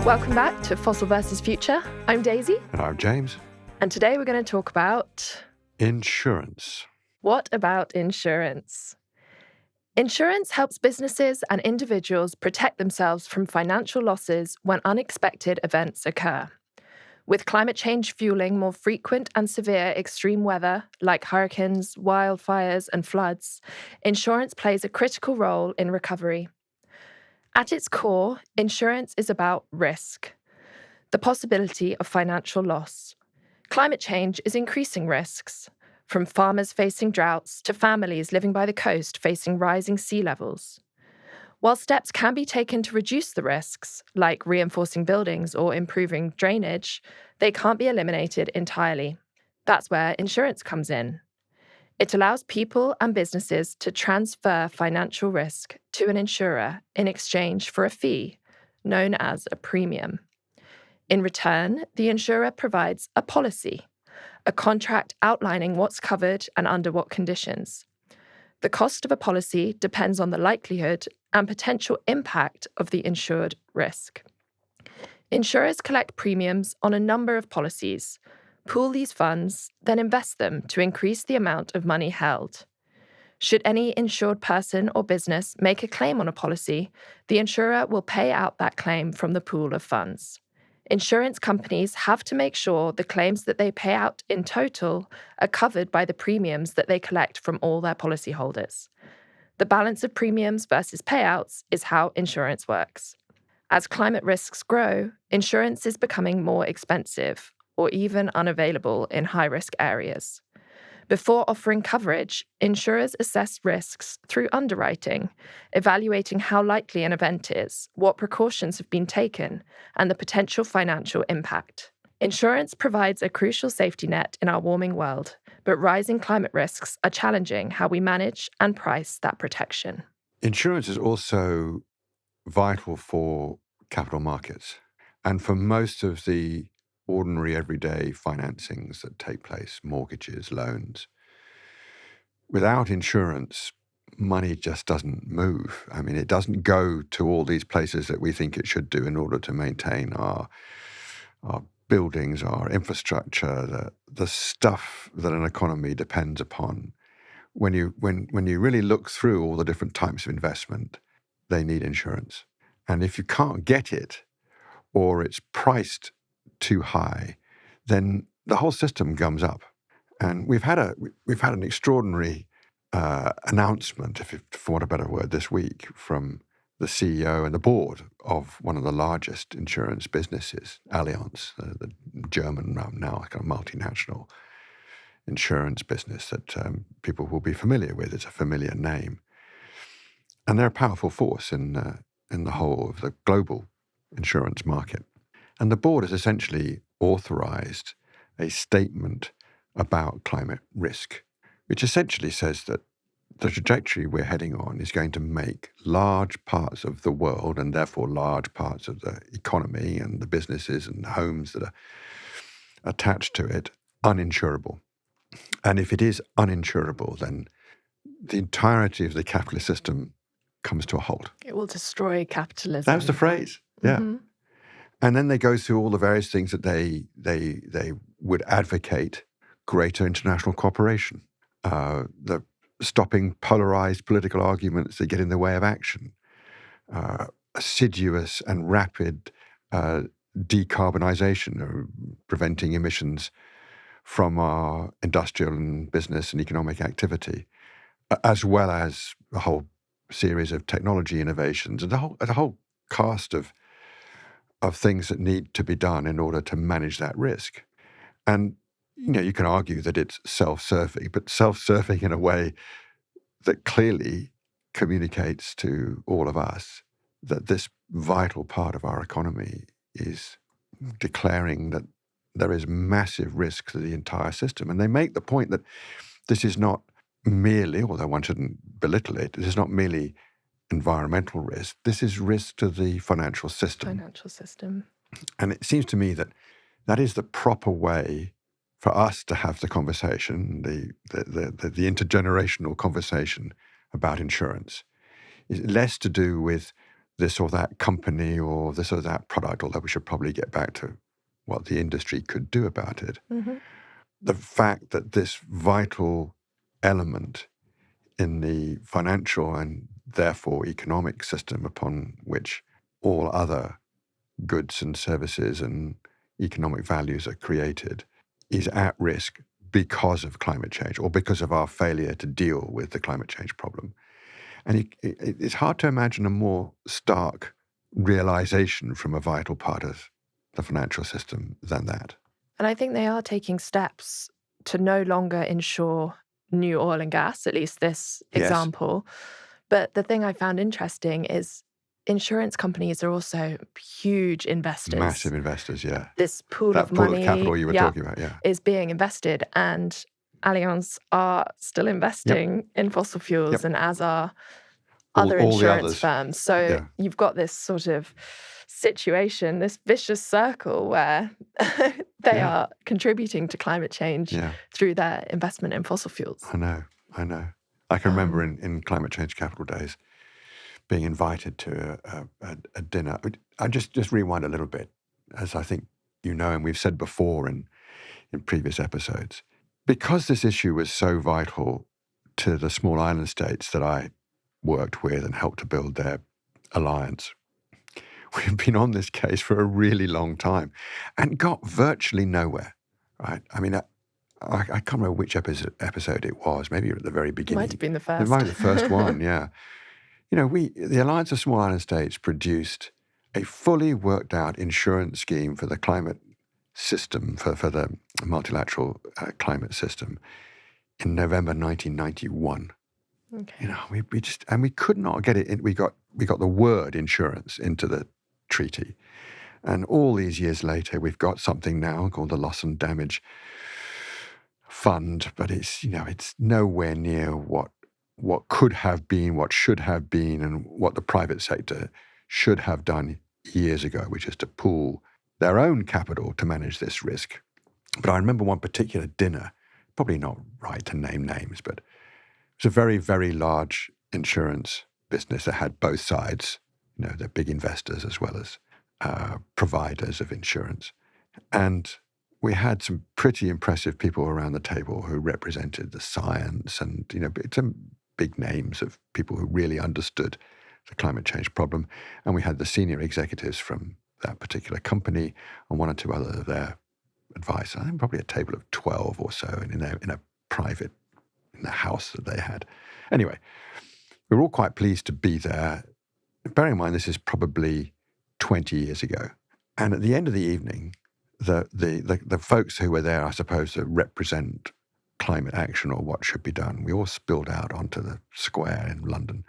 Welcome back to Fossil versus Future. I'm Daisy. And I'm James. And today we're going to talk about... insurance. What about insurance? Insurance helps businesses and individuals protect themselves from financial losses when unexpected events occur. With climate change fueling more frequent and severe extreme weather, like hurricanes, wildfires, and floods, insurance plays a critical role in recovery. At its core, insurance is about risk, the possibility of financial loss. Climate change is increasing risks, from farmers facing droughts to families living by the coast facing rising sea levels. While steps can be taken to reduce the risks, like reinforcing buildings or improving drainage, they can't be eliminated entirely. That's where insurance comes in. It allows people and businesses to transfer financial risk to an insurer in exchange for a fee, known as a premium. In return, the insurer provides a policy, a contract outlining what's covered and under what conditions. The cost of a policy depends on the likelihood and potential impact of the insured risk. Insurers collect premiums on a number of policies, pool these funds, then invest them to increase the amount of money held. Should any insured person or business make a claim on a policy, the insurer will pay out that claim from the pool of funds. Insurance companies have to make sure the claims that they pay out in total are covered by the premiums that they collect from all their policyholders. The balance of premiums versus payouts is how insurance works. As climate risks grow, insurance is becoming more expensive, or even unavailable in high-risk areas. Before offering coverage, insurers assess risks through underwriting, evaluating how likely an event is, what precautions have been taken, and the potential financial impact. Insurance provides a crucial safety net in our warming world, but rising climate risks are challenging how we manage and price that protection. Insurance is also vital for capital markets and for most of the ordinary everyday financings that take place, mortgages, loans. Without insurance, money just doesn't move. I mean, it doesn't go to all these places that we think it should do in order to maintain our buildings, our infrastructure, the stuff that an economy depends upon. When you really look through all the different types of investment, they need insurance. And if you can't get it, or it's priced too high, then the whole system gums up. And we've had an extraordinary announcement, for want of a better word, this week from the CEO and the board of one of the largest insurance businesses, Allianz, the German now kind of multinational insurance business that people will be familiar with. It's a familiar name, and they're a powerful force in the whole of the global insurance market. And the board has essentially authorized a statement about climate risk, which essentially says that the trajectory we're heading on is going to make large parts of the world, and therefore large parts of the economy and the businesses and the homes that are attached to it, uninsurable. And if it is uninsurable, then the entirety of the capitalist system comes to a halt. It will destroy capitalism. That was the phrase, yeah. Mm-hmm. And then they go through all the various things that they would advocate: greater international cooperation, the stopping polarized political arguments that get in the way of action, assiduous and rapid decarbonization, or preventing emissions from our industrial and business and economic activity, as well as a whole series of technology innovations and a whole cast of things that need to be done in order to manage that risk. And, you can argue that it's self-serving, but self-serving in a way that clearly communicates to all of us that this vital part of our economy is declaring that there is massive risk to the entire system. And they make the point that this is not merely, although one shouldn't belittle it, this is not merely environmental risk. This is risk to the financial system. And it seems to me that that is the proper way for us to have the conversation, the intergenerational conversation about insurance. It's less to do with this or that company or this or that product, although we should probably get back to what the industry could do about it. Mm-hmm. The fact that this vital element in the financial and therefore economic system upon which all other goods and services and economic values are created is at risk because of climate change or because of our failure to deal with the climate change problem. And it's hard to imagine a more stark realization from a vital part of the financial system than that. And I think they are taking steps to no longer insure new oil and gas, at least this Yes. example. But the thing I found interesting is insurance companies are also huge investors. Massive investors, yeah. This pool That of pool money of capital you were talking about, yeah. is being invested, and Allianz are still investing in fossil fuels, and as are other all the insurance others. firms. So you've got this sort of situation, this vicious circle where they are contributing to climate change through their investment in fossil fuels. I know. I can remember in climate change capital days being invited to a dinner. I just rewind a little bit, as I think you know, and we've said before in previous episodes. Because this issue was so vital to the small island states that I worked with and helped to build their alliance, we've been on this case for a really long time and got virtually nowhere, right? I mean, I can't remember which episode it was. Maybe at the very beginning. Might have been the first. It might be the first one, yeah. You know, the Alliance of Small Island States produced a fully worked out insurance scheme for the climate system, for the multilateral climate system in November 1991. Okay. You know, we could not get it in. We got the word insurance into the treaty. And all these years later, we've got something now called the Loss and Damage Fund, but it's nowhere near what could have been, what should have been, and what the private sector should have done years ago, which is to pool their own capital to manage this risk. But I remember one particular dinner, probably not right to name names, but it was a very, very large insurance business that had both sides. You know, they're big investors as well as providers of insurance. And we had some pretty impressive people around the table who represented the science and, some big names of people who really understood the climate change problem. And we had the senior executives from that particular company and one or two other of their advice. I think probably a table of 12 or so in the house that they had. Anyway, we were all quite pleased to be there. Bearing in mind, this is probably 20 years ago. And at the end of the evening, the folks who were there, I suppose, to represent climate action or what should be done, we all spilled out onto the square in London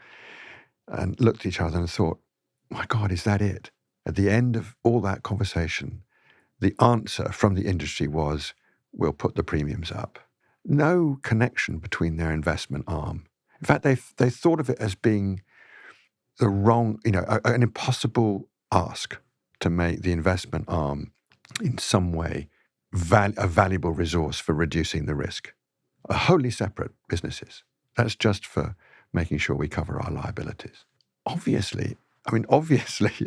and looked at each other and thought, my God, is that it? At the end of all that conversation, the answer from the industry was, we'll put the premiums up. No connection between their investment arm. In fact, they thought of it as being the wrong, an impossible ask to make the investment arm in some way a valuable resource for reducing the risk. Wholly separate businesses. That's just for making sure we cover our liabilities. Obviously,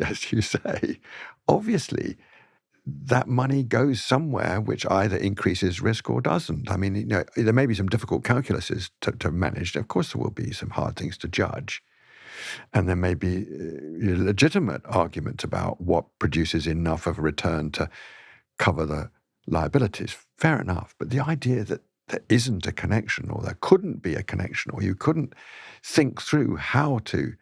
as you say, that money goes somewhere which either increases risk or doesn't. I mean, there may be some difficult calculuses to manage. Of course, there will be some hard things to judge. And there may be legitimate arguments about what produces enough of a return to cover the liabilities. Fair enough. But the idea that there isn't a connection or there couldn't be a connection or you couldn't think through how to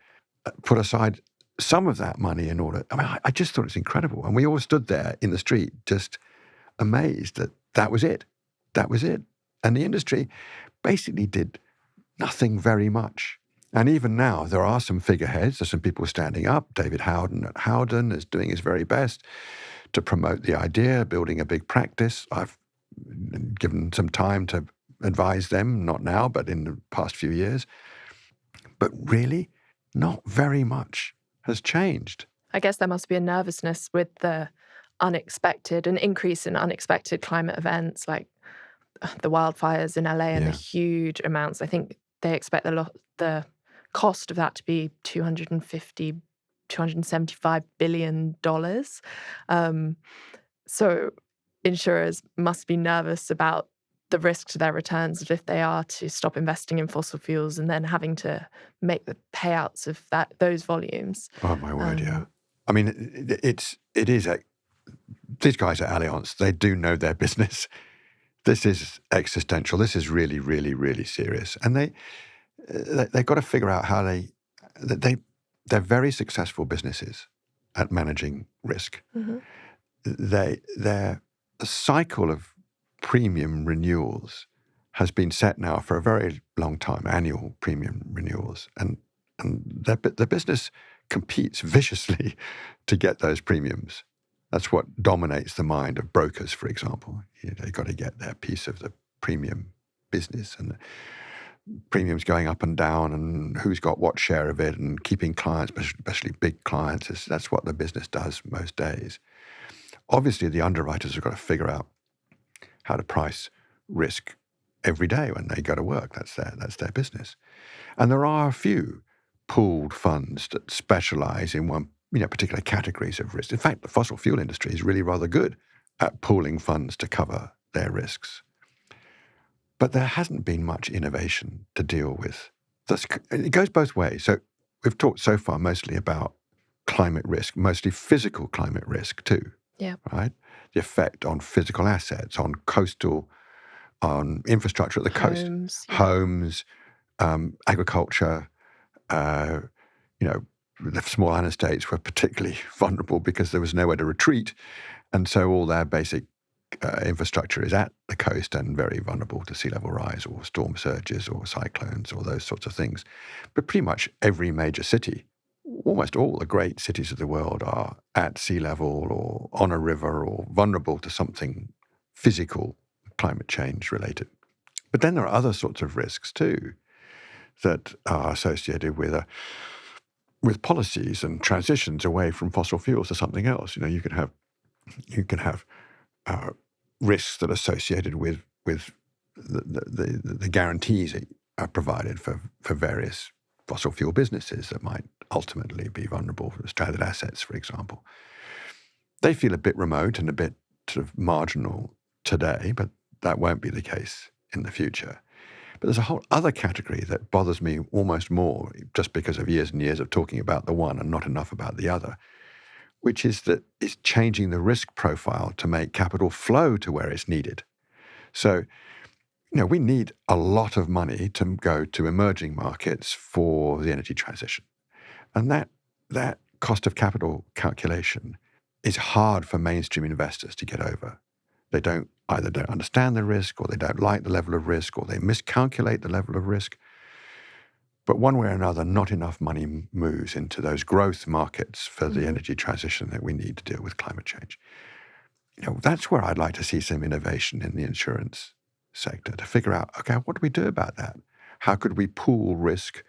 put aside some of that money in order. I just thought it's incredible. And we all stood there in the street just amazed that was it. That was it. And the industry basically did nothing very much. And even now, there are some figureheads. There's some people standing up. David Howden at Howden is doing his very best to promote the idea, building a big practice. I've given some time to advise them, not now, but in the past few years. But really, not very much has changed. I guess there must be a nervousness with an increase in unexpected climate events like the wildfires in LA and the huge amounts. I think they expect the cost of that to be $250 $275 billion. So insurers must be nervous about the risk to their returns if they are to stop investing in fossil fuels and then having to make the payouts of those volumes. Oh, my word, yeah. I mean, it is these guys at Allianz, they do know their business. This is existential. This is really, really, really serious. And they've got to figure out how they're very successful businesses at managing risk. Mm-hmm. Their cycle of premium renewals has been set now for a very long time, annual premium renewals. And the business competes viciously to get those premiums. That's what dominates the mind of brokers, for example. They've got to get their piece of the premium business, and the premiums going up and down, and who's got what share of it, and keeping clients, especially big clients. That's what the business does most days. Obviously, the underwriters have got to figure out how to price risk every day when they go to work. That's their business. And there are a few pooled funds that specialize in one, particular categories of risk. In fact, the fossil fuel industry is really rather good at pooling funds to cover their risks. But there hasn't been much innovation to deal with. It goes both ways. So we've talked so far mostly about climate risk, mostly physical climate risk too. Yeah. Right? The effect on physical assets, on infrastructure at the coast, homes, agriculture. The small island states were particularly vulnerable because there was nowhere to retreat, and so all their basic infrastructure is at the coast and very vulnerable to sea level rise or storm surges or cyclones or those sorts of things. But pretty much every major city, almost all the great cities of the world, are at sea level or on a river or vulnerable to something physical, climate change related. But then there are other sorts of risks too that are associated with policies and transitions away from fossil fuels to something else. You can have risks that are associated with the guarantees that are provided for various fossil fuel businesses that might ultimately be vulnerable for stranded assets, for example. They feel a bit remote and a bit sort of marginal today, but that won't be the case in the future. But there's a whole other category that bothers me almost more, just because of years and years of talking about the one and not enough about the other, which is that it's changing the risk profile to make capital flow to where it's needed. So, we need a lot of money to go to emerging markets for the energy transition. And that cost of capital calculation is hard for mainstream investors to get over. They either don't understand the risk, or they don't like the level of risk, or they miscalculate the level of risk. But one way or another, not enough money moves into those growth markets for the energy transition that we need to deal with climate change. That's where I'd like to see some innovation in the insurance sector to figure out, okay, what do we do about that? How could we pool risk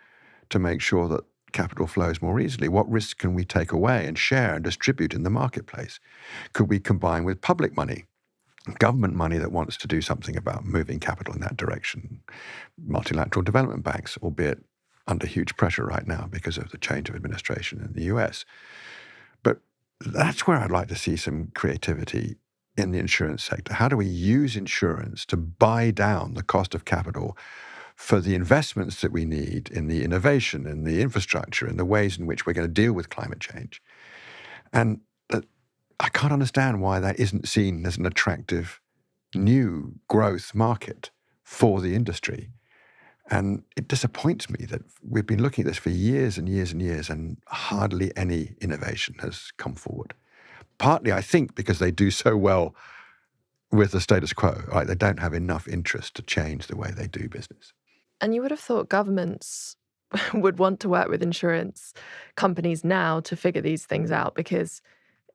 to make sure that capital flows more easily? What risks can we take away and share and distribute in the marketplace? Could we combine with public money, government money that wants to do something about moving capital in that direction? Multilateral development banks, albeit under huge pressure right now because of the change of administration in the US. But that's where I'd like to see some creativity in the insurance sector. How do we use insurance to buy down the cost of capital for the investments that we need in the innovation, in the infrastructure, in the ways in which we're going to deal with climate change? And I can't understand why that isn't seen as an attractive new growth market for the industry. And it disappoints me that we've been looking at this for years and years and years, and hardly any innovation has come forward. Partly, I think, because they do so well with the status quo. Right? They don't have enough interest to change the way they do business. And you would have thought governments would want to work with insurance companies now to figure these things out, because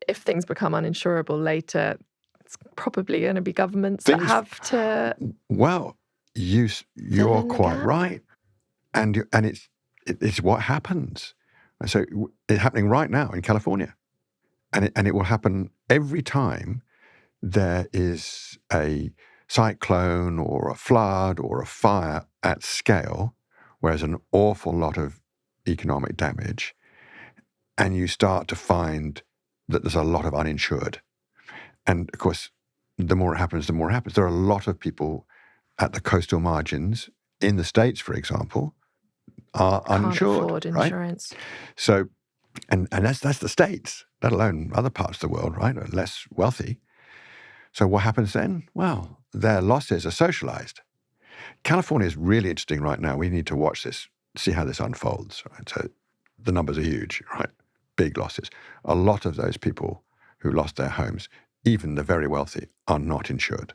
if things become uninsurable later, it's probably going to be governments that have to... Well, you're quite right. And it's what happens. So it's happening right now in California. And it will happen every time there is a cyclone or a flood or a fire at scale, where there's an awful lot of economic damage. and you start to find that there's a lot of uninsured. And of course, the more it happens, the more it happens. There are a lot of people at the coastal margins in the States, for example, are uninsured. Can't afford insurance. Right? So, and that's the States, let alone other parts of the world, right, are less wealthy. So what happens then? Well, their losses are socialized. California is really interesting right now. We need to watch this, see how this unfolds. Right? So the numbers are huge, right? Big losses. A lot of those people who lost their homes, even the very wealthy, are not insured.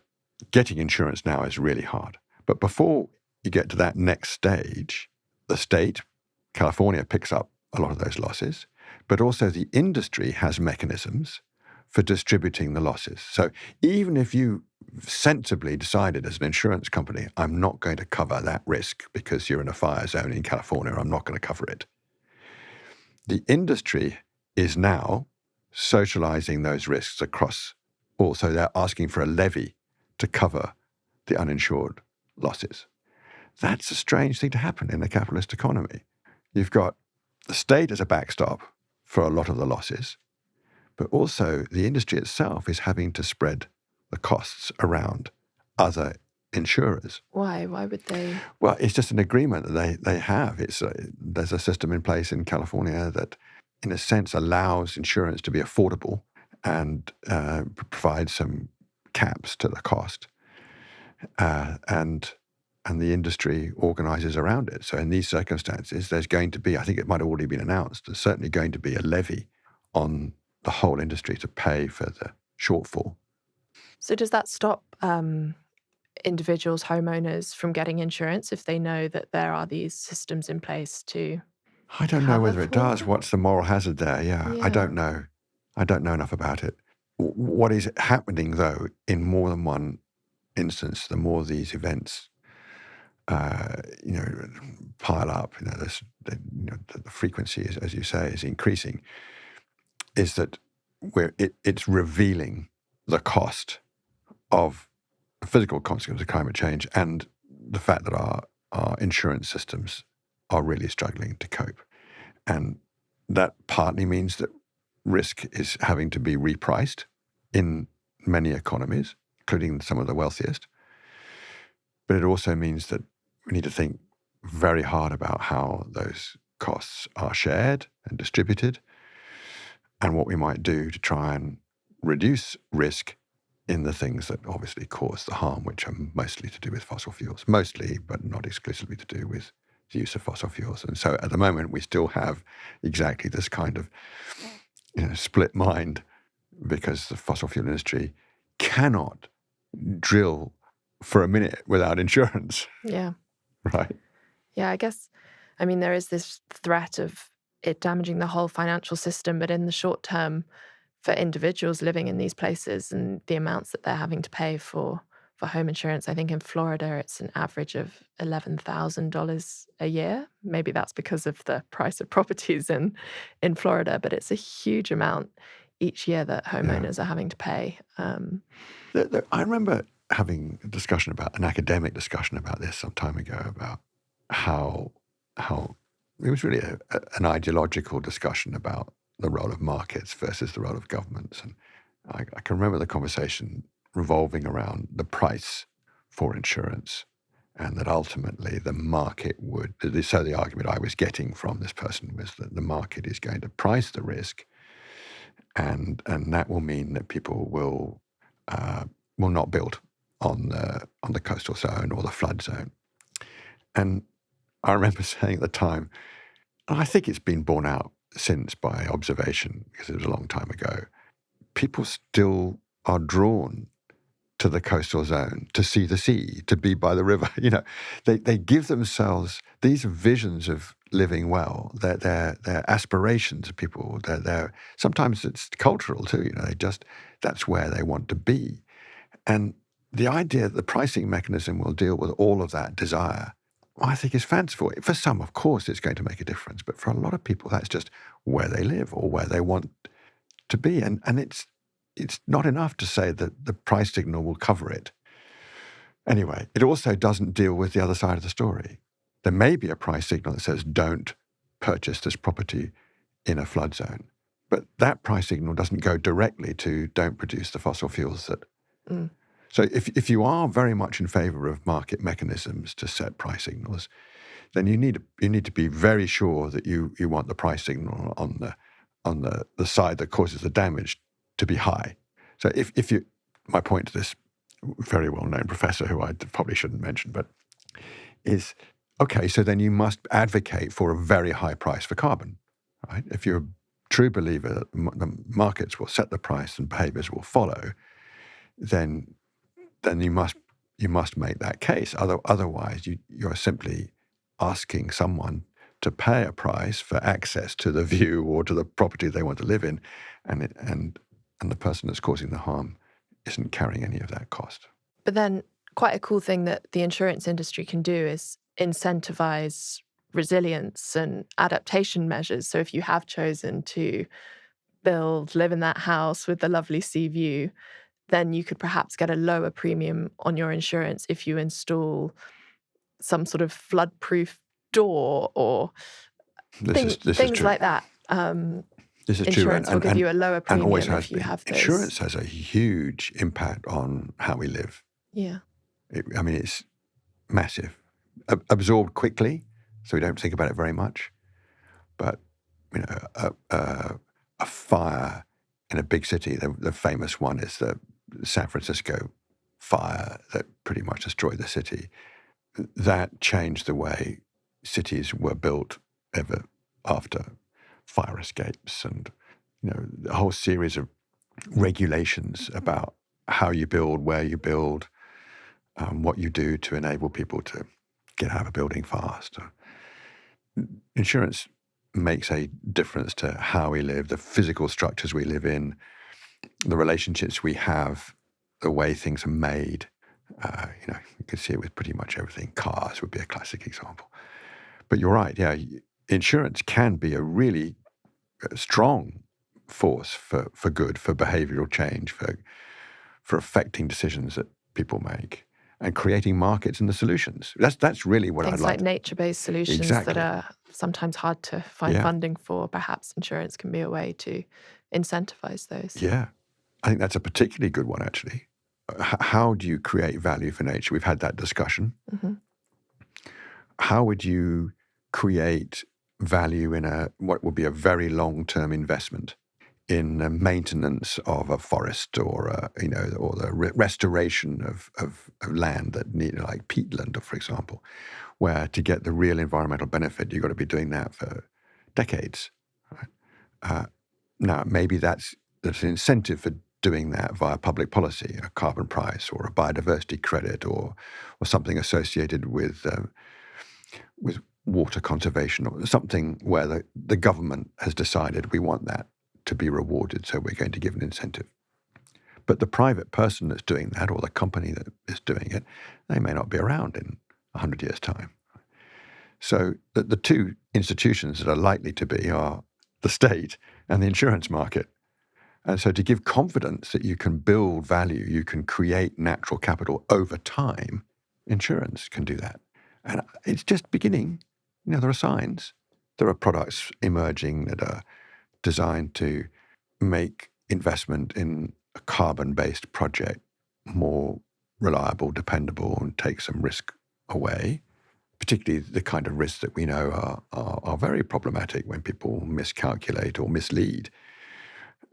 Getting insurance now is really hard. But before you get to that next stage, the state, California, picks up a lot of those losses, but also the industry has mechanisms for distributing the losses. So even if you sensibly decided as an insurance company, I'm not going to cover that risk because you're in a fire zone in California, I'm not going to cover it. The industry is now socializing those risks across all. So they're asking for a levy to cover the uninsured losses. That's a strange thing to happen in a capitalist economy. You've got the state as a backstop for a lot of the losses, but also the industry itself is having to spread the costs around other insurers. Why? Why would they? Well, it's just an agreement that they have. There's a system in place in California that, in a sense, allows insurance to be affordable and provides some caps to the cost. And the industry organizes around it. So in these circumstances, there's going to be, I think it might have already been announced, there's certainly going to be a levy on the whole industry to pay for the shortfall. So does that stop individuals, homeowners, from getting insurance if they know that there are these systems in place to I don't know whether it does. What's the moral hazard there? Yeah, I don't know. I don't know enough about it. What is happening, though, in more than one instance, the more these events pile up, the frequency, is, as you say, is increasing, is that it's revealing the cost of the physical consequences of climate change and the fact that our insurance systems are really struggling to cope. And that partly means that risk is having to be repriced in many economies, including some of the wealthiest. But it also means that we need to think very hard about how those costs are shared and distributed and what we might do to try and reduce risk in the things that obviously cause the harm, which are mostly to do with fossil fuels, mostly, but not exclusively to do with the use of fossil fuels. And so at the moment, we still have exactly this kind of split mind because the fossil fuel industry cannot drill for a minute without insurance. Yeah. Right. Yeah, I guess, there is this threat of it damaging the whole financial system, but in the short term, for individuals living in these places and the amounts that they're having to pay for home insurance, I think in Florida it's an average of $11,000 a year. Maybe that's because of the price of properties in Florida, but it's a huge amount each year that homeowners are having to pay. I remember having an academic discussion about this some time ago, about how it was really an ideological discussion about the role of markets versus the role of governments. And I can remember the conversation revolving around the price for insurance, and that ultimately the market would, so the argument I was getting from this person was that the market is going to price the risk, and that will mean that people will not build on the coastal zone or the flood zone. And I remember saying at the time, and I think it's been borne out since by observation, because it was a long time ago, people still are drawn to the coastal zone, to see the sea, to be by the river. They give themselves these visions of living well. They're aspirations of people. They're sometimes it's cultural too. That's where they want to be. And the idea that the pricing mechanism will deal with all of that desire, I think is fanciful. For some, of course, it's going to make a difference. But for a lot of people, that's just where they live or where they want to be. And it's not enough to say that the price signal will cover it. Anyway, it also doesn't deal with the other side of the story. There may be a price signal that says, don't purchase this property in a flood zone. But that price signal doesn't go directly to don't produce the fossil fuels that... So if you are very much in favor of market mechanisms to set price signals, then you need to be very sure that you want the price signal on the side that causes the damage to be high. So if you... My point to this very well-known professor, who I probably shouldn't mention, but is, okay, so then you must advocate for a very high price for carbon, right? If you're a true believer that the markets will set the price and behaviors will follow, then you must make that case. Otherwise, you're simply asking someone to pay a price for access to the view or to the property they want to live in, and the person that's causing the harm isn't carrying any of that cost. But then quite a cool thing that the insurance industry can do is incentivize resilience and adaptation measures. So if you have chosen to live in that house with the lovely sea view, then you could perhaps get a lower premium on your insurance if you install some sort of flood-proof door or things like that. This is insurance true. will give you a lower premium if you have those. Insurance has a huge impact on how we live. Yeah. It's massive. Absorbed quickly, so we don't think about it very much. But, a fire in a big city, the famous one is the San Francisco fire that pretty much destroyed the city. That changed the way cities were built ever after fire escapes, and a whole series of regulations about how you build, where you build, what you do to enable people to get out of a building fast. Insurance makes a difference to how we live, the physical structures we live in, the relationships we have, the way things are made. You can see it with pretty much everything. Cars would be a classic example. But you're right, yeah. Insurance can be a really strong force for good, for behavioral change, for affecting decisions that people make and creating markets and the solutions. That's really what I'd like. Things like nature-based solutions that are sometimes hard to find funding for. Perhaps insurance can be a way to incentivize those. Yeah. I think that's a particularly good one, actually. How do you create value for nature? We've had that discussion. Mm-hmm. How would you create value in what would be a very long-term investment in the maintenance of a forest or the restoration of land that need, like peatland, for example, where to get the real environmental benefit, you've got to be doing that for decades. Right? Now, maybe that's an incentive for doing that via public policy, a carbon price or a biodiversity credit or something associated with water conservation or something where the government has decided we want that to be rewarded, so we're going to give an incentive. But the private person that's doing that or the company that is doing it, they may not be around in 100 years' time. So the two institutions that are likely to be are the state and the insurance market. And so to give confidence that you can build value, you can create natural capital over time, insurance can do that. And it's just beginning. There are signs. There are products emerging that are designed to make investment in a carbon-based project more reliable, dependable, and take some risk away, particularly the kind of risks that we know are very problematic when people miscalculate or mislead.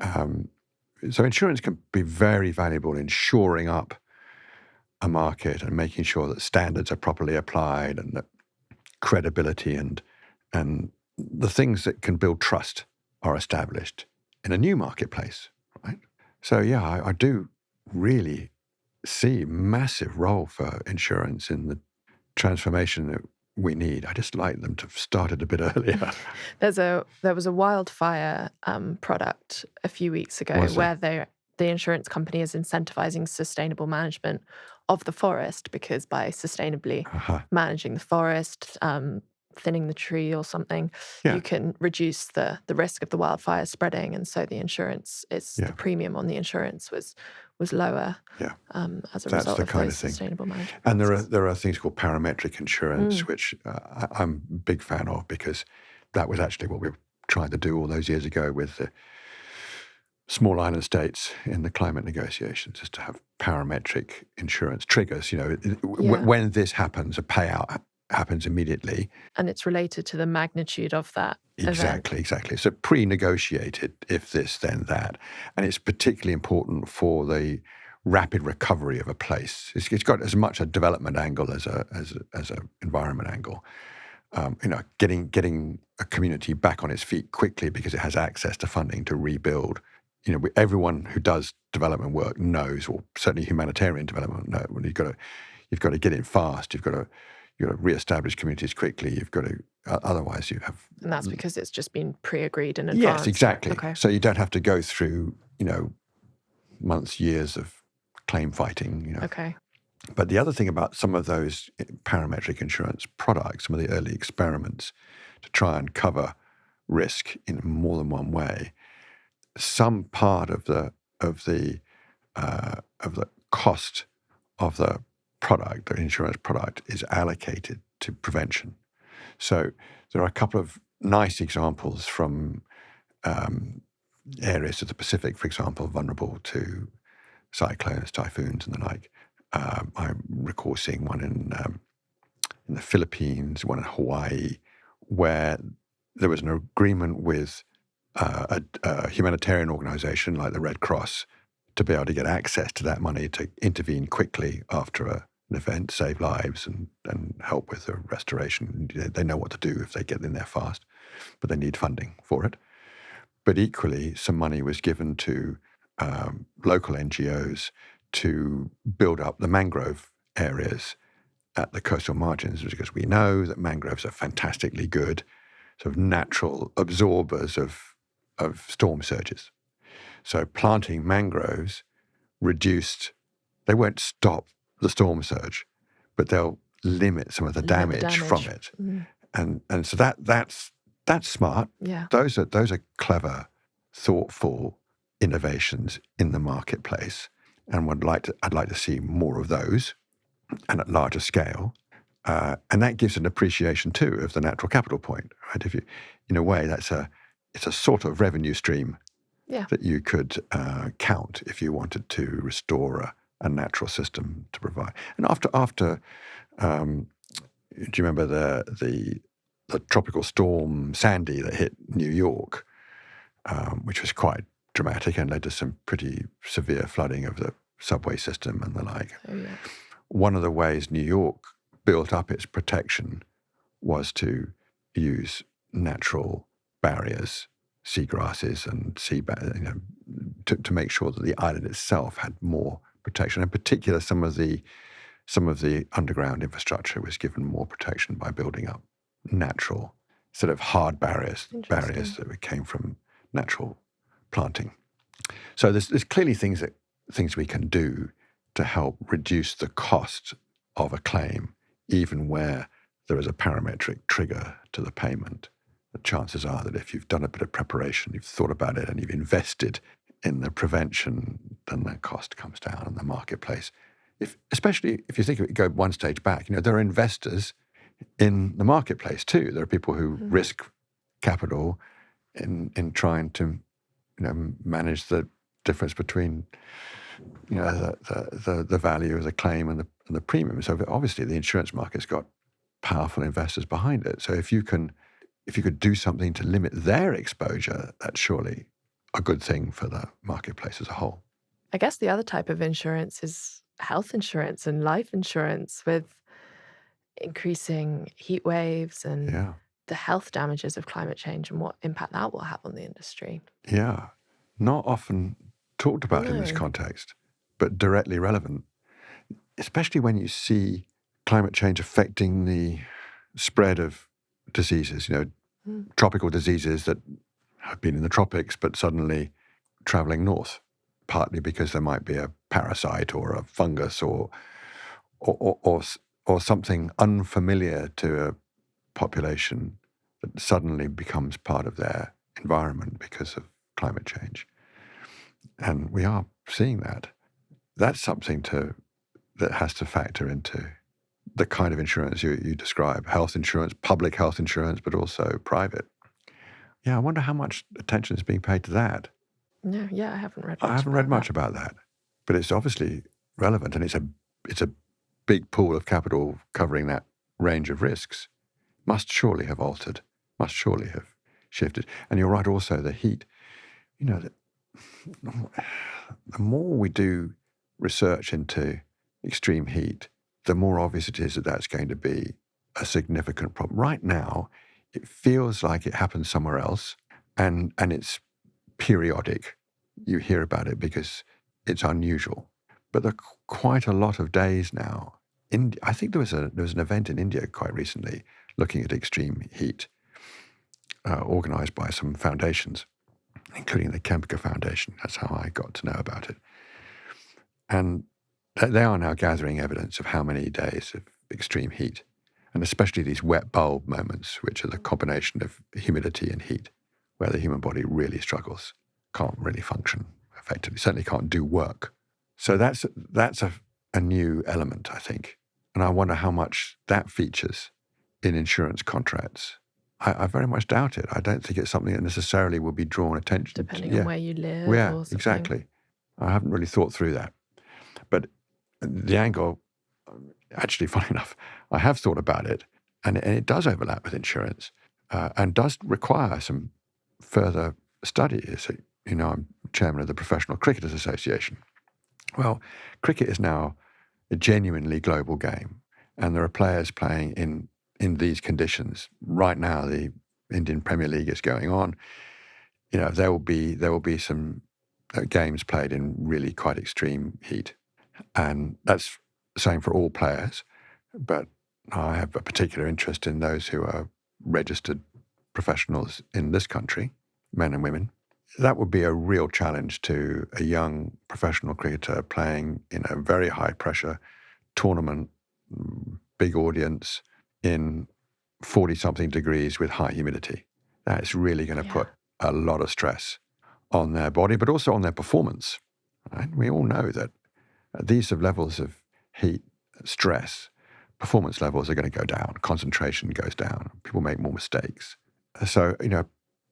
So insurance can be very valuable in shoring up a market and making sure that standards are properly applied and that credibility and the things that can build trust are established in a new marketplace, right? So yeah, I do really see massive role for insurance in the transformation that we need. I just like them to have started a bit earlier. There was a wildfire product a few weeks ago where the insurance company is incentivizing sustainable management of the forest, because by sustainably managing the forest, thinning the tree or something, you can reduce the risk of the wildfire spreading. And so the insurance the premium on the insurance was lower as a result of those sustainable management. And there are things called parametric insurance, which I'm a big fan of, because that was actually what we were tried to do all those years ago with the small island states in the climate negotiations, is to have parametric insurance triggers. When this happens, a payout happens immediately. And it's related to the magnitude of that event. Exactly. So pre-negotiated, if this, then that. And it's particularly important for the rapid recovery of a place. It's got as much a development angle as a environment angle. Getting a community back on its feet quickly because it has access to funding to rebuild. Everyone who does development work knows, or certainly humanitarian development knows, when you've got to get in fast. You've got to re-establish communities quickly. You've got to, otherwise you have. And that's because it's just been pre-agreed in advance. Yes, exactly. Okay. So you don't have to go through, months, years of claim fighting. Okay. But the other thing about some of those parametric insurance products, some of the early experiments to try and cover risk in more than one way, some part of the cost of the product, the insurance product, is allocated to prevention. So there are a couple of nice examples from areas of the Pacific, for example, vulnerable to cyclones, typhoons, and the like. I recall seeing one in the Philippines, one in Hawaii, where there was an agreement with a humanitarian organization like the Red Cross to be able to get access to that money to intervene quickly after an event, save lives, and help with the restoration. They know what to do if they get in there fast, but they need funding for it. But equally, some money was given to local NGOs to build up the mangrove areas at the coastal margins, because we know that mangroves are fantastically good sort of natural absorbers of storm surges. So planting mangroves they won't stop the storm surge, but they'll limit some of the damage from it. Mm. And so that's smart. Yeah. Those are clever, thoughtful innovations in the marketplace. And I'd like to see more of those, and at larger scale. And that gives an appreciation too of the natural capital point, right? If you, in a way, it's a sort of revenue stream that you could count if you wanted to restore a natural system to provide. And after, do you remember the tropical storm Sandy that hit New York, which was quite dramatic and led to some pretty severe flooding of the subway system and the like. Oh, yeah. One of the ways New York built up its protection was to use natural barriers, seagrasses and to make sure that the island itself had more protection. In particular, some of the underground infrastructure was given more protection by building up natural sort of hard barriers that came from natural planting. So there's clearly things we can do to help reduce the cost of a claim, even where there is a parametric trigger to the payment. The chances are that if you've done a bit of preparation, you've thought about it, and you've invested in the prevention, then that cost comes down in the marketplace. Especially if you think of it, go one stage back, there are investors in the marketplace too. There are people who risk capital in trying to manage the difference between the value of the claim and the premium. So obviously the insurance market's got powerful investors behind it. So if you could do something to limit their exposure, that's surely a good thing for the marketplace as a whole. I guess the other type of insurance is health insurance and life insurance, with increasing heat waves and the health damages of climate change and what impact that will have on the industry. Yeah. Not often talked about in this context, but directly relevant, especially when you see climate change affecting the spread of diseases, tropical diseases that have been in the tropics but suddenly traveling north, partly because there might be a parasite or a fungus or something unfamiliar to a population that suddenly becomes part of their environment because of climate change. And we are seeing that. That's something that has to factor into the kind of insurance you describe, health insurance, public health insurance, but also private. Yeah, I wonder how much attention is being paid to that. No, yeah, I haven't read. I haven't read much about that, but it's obviously relevant, and it's a big pool of capital covering that range of risks. Must surely have altered. Must surely have shifted. And you're right. Also, the heat. You know, the more we do research into extreme heat, the more obvious it is that that's going to be a significant problem. Right now, it feels like it happens somewhere else, and it's periodic. You hear about it because it's unusual. But there are quite a lot of days now. I think there was an event in India quite recently looking at extreme heat, organised by some foundations, including the Kempka Foundation. That's how I got to know about it. And they are now gathering evidence of how many days of extreme heat, and especially these wet bulb moments, which are the combination of humidity and heat, where the human body really struggles, can't really function effectively, certainly can't do work. So that's a new element, I think. And I wonder how much that features in insurance contracts. I very much doubt it. I don't think it's something that necessarily will be drawn attention to. Depending on where you live. Yeah, or something. exactly. I haven't really thought through that. But the angle, actually, funny enough, I have thought about it, and it does overlap with insurance and does require some further study. So, I'm chairman of the Professional Cricketers Association. Well, cricket is now a genuinely global game, and there are players playing in these conditions. Right now, the Indian Premier League is going on. There will be some games played in really quite extreme heat, and that's the same for all players. But I have a particular interest in those who are registered professionals in this country, men and women. That would be a real challenge to a young professional cricketer playing in a very high-pressure tournament, big audience, in 40-something degrees with high humidity. That is really going to put a lot of stress on their body, but also on their performance. Right? We all know that at these levels of heat, stress, performance levels are going to go down, concentration goes down, people make more mistakes. So,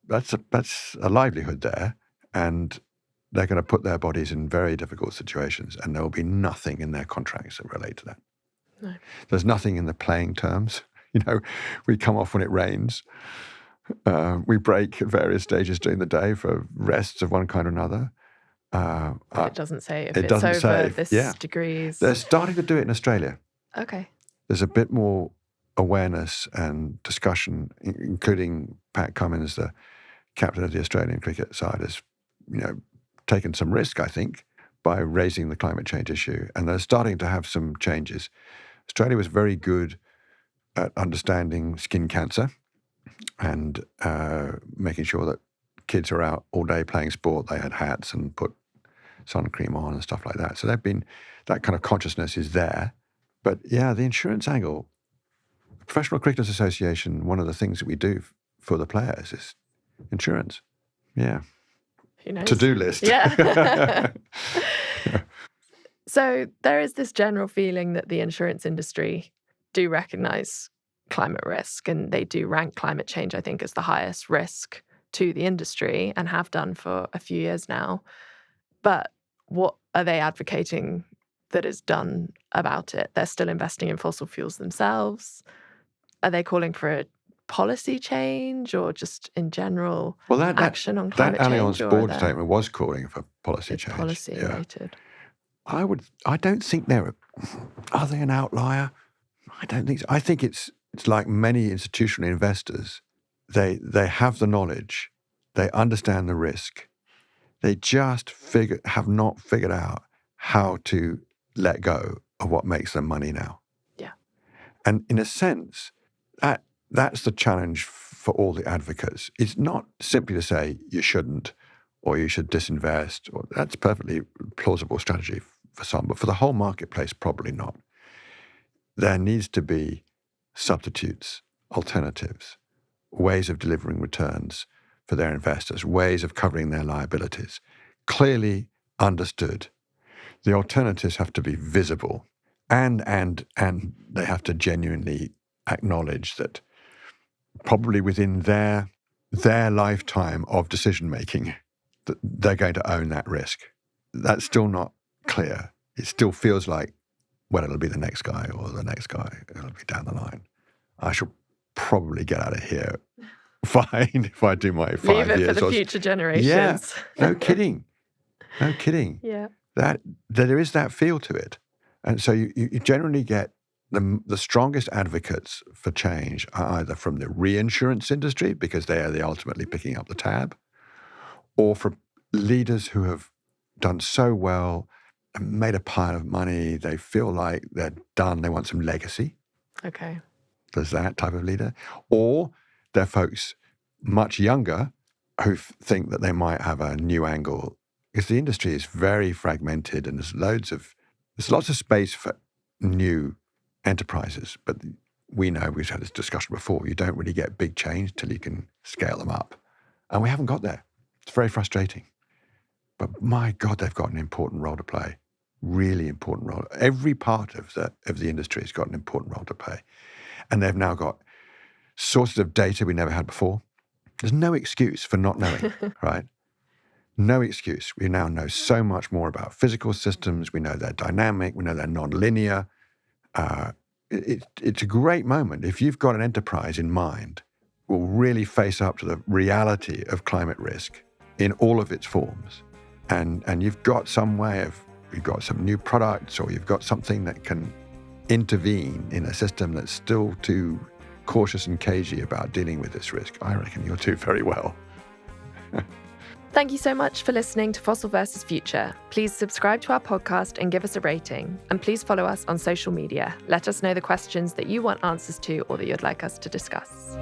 that's a livelihood there, and they're going to put their bodies in very difficult situations, and there will be nothing in their contracts that relate to that. No. There's nothing in the playing terms. We come off when it rains. We break at various stages during the day for rests of one kind or another. But it doesn't say if it's over this degrees. They're starting to do it in Australia. Okay. There's a bit more awareness and discussion, including Pat Cummins, the captain of the Australian cricket side, has taken some risk, I think, by raising the climate change issue. And they're starting to have some changes. Australia was very good at understanding skin cancer and making sure that kids are out all day playing sport. They had hats and put sun cream on and stuff like that. So that kind of consciousness is there. But yeah, the insurance angle, Professional Cricketers Association, one of the things that we do for the players is insurance. Yeah. Who knows? To-do list. Yeah. So there is this general feeling that the insurance industry do recognise climate risk, and they do rank climate change, I think, as the highest risk to the industry, and have done for a few years now. But what are they advocating that is done about it? They're still investing in fossil fuels themselves. Are they calling for a policy change, or just in general action on climate change? That Allianz board statement was calling for policy change. Policy related. I don't think are they an outlier? I don't think so. I think it's like many institutional investors. They have the knowledge, they understand the risk. They just have not figured out how to let go of what makes them money now. Yeah. And in a sense, that's the challenge for all the advocates. It's not simply to say you shouldn't or you should disinvest. That's perfectly plausible strategy for some, but for the whole marketplace, probably not. There needs to be substitutes, alternatives, ways of delivering returns for their investors, ways of covering their liabilities, clearly understood. The alternatives have to be visible, and they have to genuinely acknowledge that probably within their their lifetime of decision-making, that they're going to own that risk. That's still not clear. It still feels like, well, it'll be the next guy or the next guy. It'll be down the line. I should probably get out of here fine if I do my 5 years. Leave it for the future generations. Yeah, no kidding. No kidding. Yeah. That there is that feel to it. And so you generally get the strongest advocates for change are either from the reinsurance industry, because they are ultimately picking up the tab, or from leaders who have done so well and made a pile of money, they feel like they're done, they want some legacy. Okay. There's that type of leader. Or they're folks much younger who think that they might have a new angle, because the industry is very fragmented and there's lots of space for new enterprises. But we know, we've had this discussion before, you don't really get big change till you can scale them up. And we haven't got there. It's very frustrating. But my God, they've got an important role to play. Really important role. Every part of the industry has got an important role to play. And they've now got sources of data we never had before. There's no excuse for not knowing, right? No excuse. We now know so much more about physical systems. We know they're dynamic. We know they're non-linear. It's a great moment. If you've got an enterprise in mind, will really face up to the reality of climate risk in all of its forms. And you've got some new products, or you've got something that can intervene in a system that's still too cautious and cagey about dealing with this risk, I reckon you'll do very well. Thank you so much for listening to Fossil vs. Future. Please subscribe to our podcast and give us a rating. And please follow us on social media. Let us know the questions that you want answers to or that you'd like us to discuss.